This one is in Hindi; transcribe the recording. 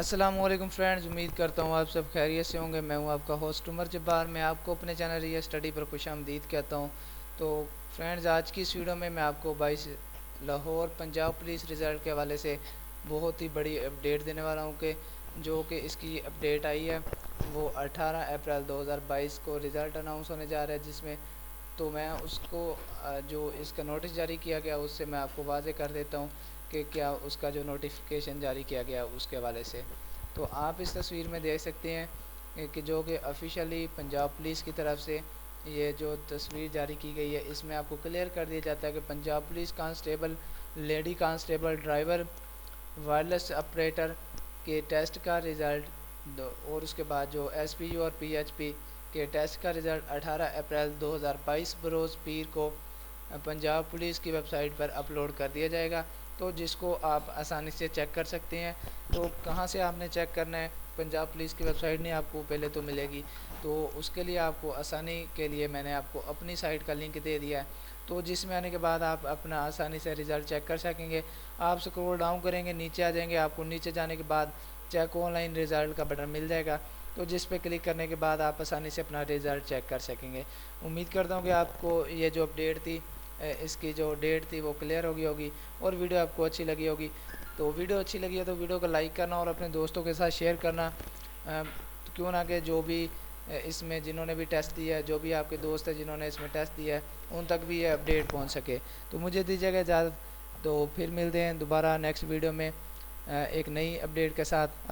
अस्सलामुअलैकुम फ्रेंड्स, उम्मीद करता हूँ आप सब खैरियत से होंगे। मैं हूँ आपका होस्ट उमर जब्बार। मैं आपको अपने चैनल रिया स्टडी पर खुशामदीद कहता हूँ। तो फ्रेंड्स, आज की इस वीडियो में मैं आपको 22 लाहौर पंजाब पुलिस रिज़ल्ट के हवाले से बहुत ही बड़ी अपडेट देने वाला हूँ कि जो कि इसकी अपडेट आई है वो 18 अप्रैल 2022 को रिज़ल्ट अनाउंस होने जा रहा है, जिसमें तो मैं उसको जो इसका नोटिस जारी किया गया उससे मैं आपको वाज़े कर देता हूँ कि क्या उसका जो नोटिफिकेशन जारी किया गया उसके हवाले से। तो आप इस तस्वीर में देख सकते हैं कि जो कि ऑफिशियली पंजाब पुलिस की तरफ से ये जो तस्वीर जारी की गई है, इसमें आपको क्लियर कर दिया जाता है कि Punjab police constable, lady constable, driver, wireless operator के टेस्ट का रिज़ल्ट और उसके बाद जो एसपीयू और पीएचपी के टेस्ट का रिज़ल्ट 18 अप्रैल 2022 बरोज़ पीर को पंजाब पुलिस की वेबसाइट पर अपलोड कर दिया जाएगा। तो जिसको आप आसानी से चेक कर सकते हैं। तो कहाँ से आपने चेक करना है? पंजाब पुलिस की वेबसाइट नहीं आपको पहले तो मिलेगी, तो उसके लिए आपको आसानी के लिए मैंने आपको अपनी साइट का लिंक दे दिया है। तो जिसमें आने के बाद आप अपना आसानी से रिज़ल्ट चेक कर सकेंगे। आप स्क्रॉल डाउन करेंगे, नीचे आ जाएंगे, आपको नीचे जाने के बाद चेक ऑनलाइन रिज़ल्ट का बटन मिल जाएगा। तो जिस पे क्लिक करने के बाद आप आसानी से अपना रिज़ल्ट चेक कर सकेंगे। उम्मीद करता हूँ कि आपको ये जो अपडेट थी, इसकी जो डेट थी वो क्लियर हो गई होगी और वीडियो आपको अच्छी लगी होगी। तो वीडियो अच्छी लगी है तो वीडियो को लाइक करना और अपने दोस्तों के साथ शेयर करना। तो क्यों ना कि जो भी इसमें जिन्होंने भी टेस्ट दिया है, जो भी आपके दोस्त हैं जिन्होंने इसमें टेस्ट दिया है, उन तक भी ये अपडेट पहुंच सके। तो मुझे दीजिएगा इजाज़त। तो फिर मिलते हैं दोबारा नेक्स्ट वीडियो में एक नई अपडेट के साथ।